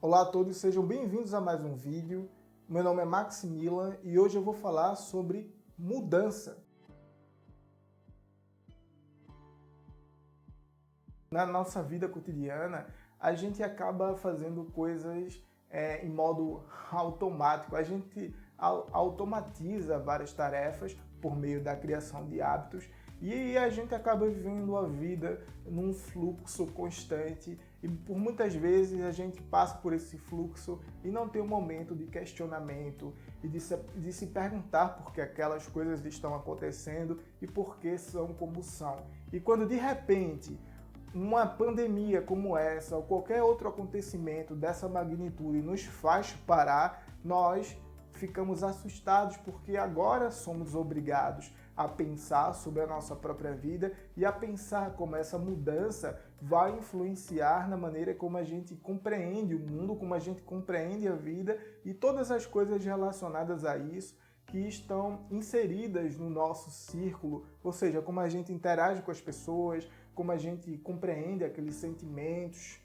Olá a todos, sejam bem-vindos a mais um vídeo. Meu nome é Maximilian e hoje eu vou falar sobre mudança. Na nossa vida cotidiana, a gente acaba fazendo coisas em modo automático. A gente automatiza várias tarefas por meio da criação de hábitos e a gente acaba vivendo a vida num fluxo constante e por muitas vezes a gente passa por esse fluxo e não tem um momento de questionamento e de se perguntar por que aquelas coisas estão acontecendo e por que são como são. E quando de repente uma pandemia como essa ou qualquer outro acontecimento dessa magnitude nos faz parar, nós ficamos assustados porque agora somos obrigados a pensar sobre a nossa própria vida e a pensar como essa mudança vai influenciar na maneira como a gente compreende o mundo, como a gente compreende a vida e todas as coisas relacionadas a isso que estão inseridas no nosso círculo, ou seja, como a gente interage com as pessoas, como a gente compreende aqueles sentimentos,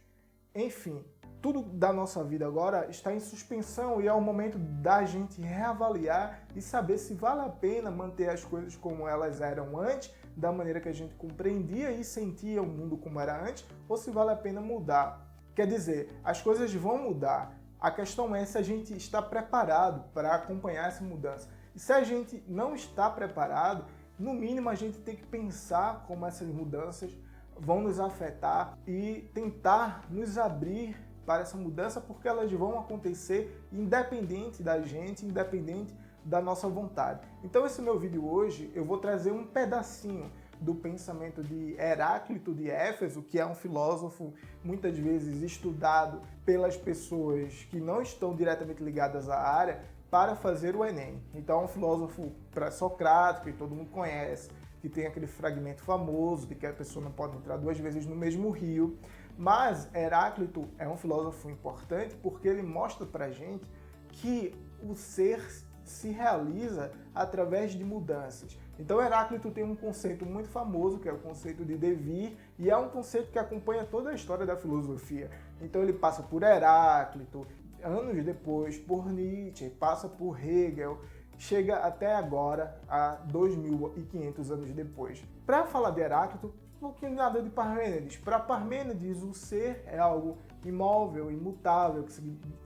enfim, tudo da nossa vida agora está em suspensão e é o momento da gente reavaliar e saber se vale a pena manter as coisas como elas eram antes, da maneira que a gente compreendia e sentia o mundo como era antes, ou se vale a pena mudar. Quer dizer, as coisas vão mudar. A questão é se a gente está preparado para acompanhar essa mudança. E se a gente não está preparado, no mínimo a gente tem que pensar como essas mudanças vão nos afetar e tentar nos abrir para essa mudança, porque elas vão acontecer independente da gente, independente da nossa vontade. Então esse meu vídeo hoje eu vou trazer um pedacinho do pensamento de Heráclito de Éfeso, que é um filósofo muitas vezes estudado pelas pessoas que não estão diretamente ligadas à área, para fazer o Enem. Então é um filósofo pré-socrático que todo mundo conhece, que tem aquele fragmento famoso de que a pessoa não pode entrar duas vezes no mesmo rio. Mas Heráclito é um filósofo importante porque ele mostra pra gente que o ser se realiza através de mudanças. Então Heráclito tem um conceito muito famoso, que é o conceito de devir, e é um conceito que acompanha toda a história da filosofia. Então ele passa por Heráclito, anos depois por Nietzsche, passa por Hegel, chega até agora, a 2500 anos depois. Para falar de Heráclito, um pouquinho nada de Parmênides. Para Parmênides, o ser é algo imóvel, imutável,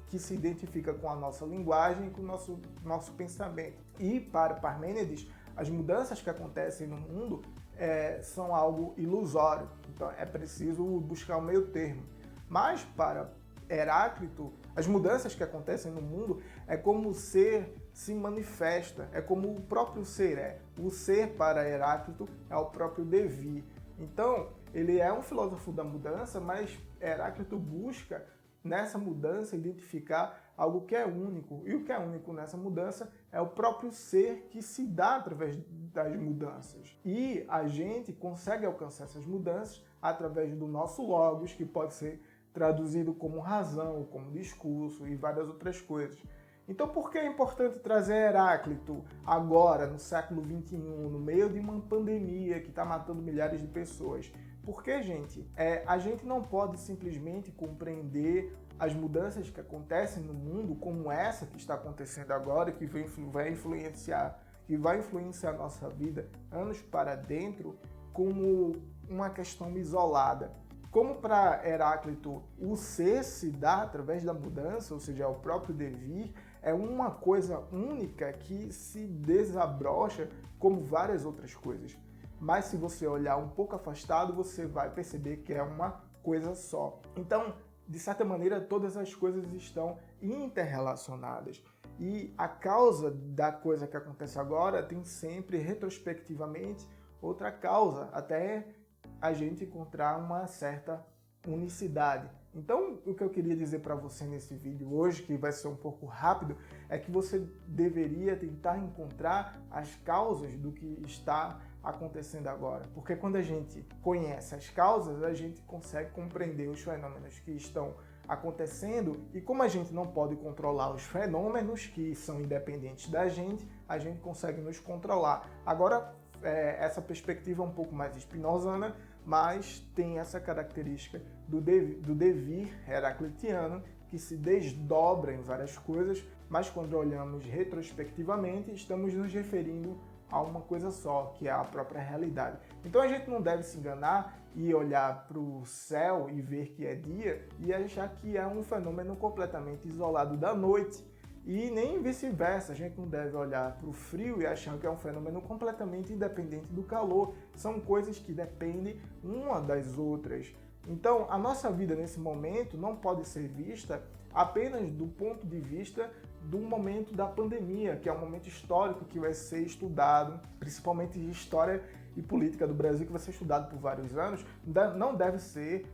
que se identifica com a nossa linguagem e com o nosso pensamento. E para Parmênides, as mudanças que acontecem no mundo são algo ilusório. Então é preciso buscar o meio termo. Mas para Heráclito, as mudanças que acontecem no mundo é como o ser se manifesta, é como o próprio ser é. O ser para Heráclito é o próprio devir. Então, ele é um filósofo da mudança, mas Heráclito busca nessa mudança identificar algo que é único. E o que é único nessa mudança é o próprio ser que se dá através das mudanças. E a gente consegue alcançar essas mudanças através do nosso logos, que pode ser traduzido como razão, como discurso e várias outras coisas. Então, por que é importante trazer Heráclito agora, no século XXI, no meio de uma pandemia que está matando milhares de pessoas? Porque, gente, a gente não pode simplesmente compreender as mudanças que acontecem no mundo, como essa que está acontecendo agora, que vai influenciar a nossa vida anos para dentro, como uma questão isolada. Como para Heráclito o ser se dá através da mudança, ou seja, é o próprio devir, é uma coisa única que se desabrocha como várias outras coisas. Mas se você olhar um pouco afastado, você vai perceber que é uma coisa só. Então, de certa maneira, todas as coisas estão interrelacionadas. E a causa da coisa que acontece agora tem sempre, retrospectivamente, outra causa, até a gente encontrar uma certa unicidade. Então, o que eu queria dizer para você nesse vídeo hoje, que vai ser um pouco rápido, é que você deveria tentar encontrar as causas do que está acontecendo agora. Porque quando a gente conhece as causas, a gente consegue compreender os fenômenos que estão acontecendo e como a gente não pode controlar os fenômenos que são independentes da gente, a gente consegue nos controlar. Agora, essa perspectiva é um pouco mais spinozana, mas tem essa característica do devir heraclitiano, que que se desdobra em várias coisas, mas quando olhamos retrospectivamente, estamos nos referindo a uma coisa só, que é a própria realidade. Então a gente não deve se enganar e olhar para o céu e ver que é dia e achar que é um fenômeno completamente isolado da noite. E nem vice-versa, a gente não deve olhar para o frio e achar que é um fenômeno completamente independente do calor. São coisas que dependem uma das outras. Então, a nossa vida nesse momento não pode ser vista apenas do ponto de vista do momento da pandemia, que é um momento histórico que vai ser estudado, principalmente de história e política do Brasil, que vai ser estudado por vários anos, não deve ser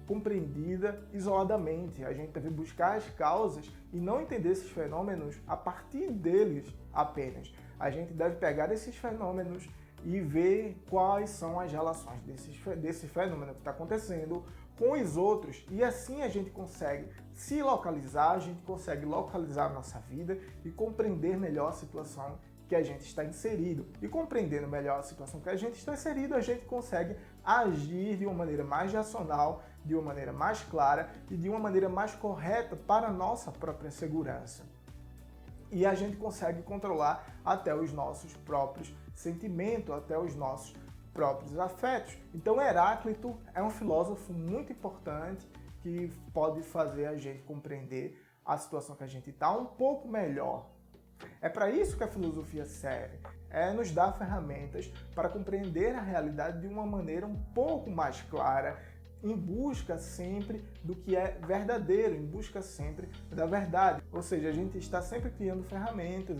compreendida isoladamente. A gente deve buscar as causas e não entender esses fenômenos a partir deles apenas. A gente deve pegar esses fenômenos e ver quais são as relações desse fenômeno que está acontecendo com os outros, e assim a gente consegue se localizar, a gente consegue localizar a nossa vida e compreender melhor a situação que a gente está inserido. E compreendendo melhor a situação que a gente está inserido, a gente consegue agir de uma maneira mais racional, de uma maneira mais clara e de uma maneira mais correta para a nossa própria segurança. E a gente consegue controlar até os nossos próprios sentimentos, até os nossos próprios afetos. Então Heráclito é um filósofo muito importante que pode fazer a gente compreender a situação que a gente está um pouco melhor. É para isso que a filosofia serve, é nos dar ferramentas para compreender a realidade de uma maneira um pouco mais clara, em busca sempre do que é verdadeiro, em busca sempre da verdade. Ou seja, a gente está sempre criando ferramentas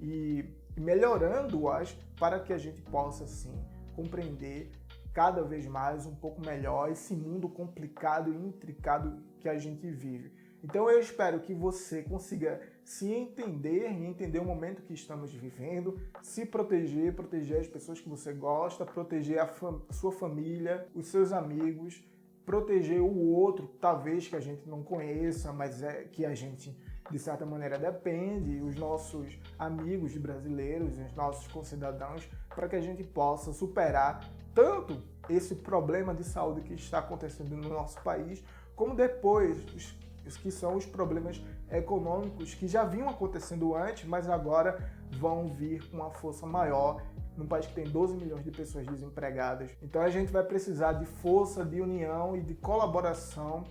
e melhorando-as para que a gente possa, sim, compreender cada vez mais um pouco melhor esse mundo complicado e intricado que a gente vive. Então eu espero que você consiga se entender e entender o momento que estamos vivendo, se proteger, proteger as pessoas que você gosta, proteger a sua família, os seus amigos, proteger o outro, talvez que a gente não conheça, mas que a gente de certa maneira depende, os nossos amigos brasileiros, os nossos concidadãos, para que a gente possa superar tanto esse problema de saúde que está acontecendo no nosso país, como depois os que são os problemas econômicos que já vinham acontecendo antes, mas agora vão vir com uma força maior num país que tem 12 milhões de pessoas desempregadas. Então a gente vai precisar de força, de união e de colaboração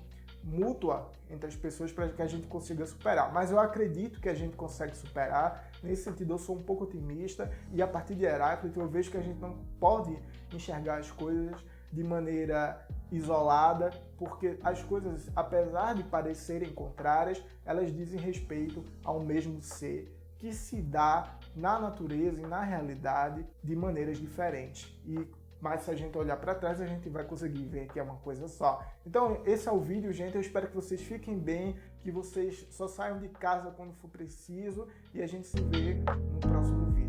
mútua entre as pessoas para que a gente consiga superar. Mas eu acredito que a gente consegue superar. Nesse sentido, eu sou um pouco otimista e a partir de Heráclito eu vejo que a gente não pode enxergar as coisas de maneira isolada, porque as coisas, apesar de parecerem contrárias, elas dizem respeito ao mesmo ser que se dá na natureza e na realidade de maneiras diferentes. Mas se a gente olhar para trás, a gente vai conseguir ver que é uma coisa só. Então, esse é o vídeo, gente. Eu espero que vocês fiquem bem, que vocês só saiam de casa quando for preciso e a gente se vê no próximo vídeo.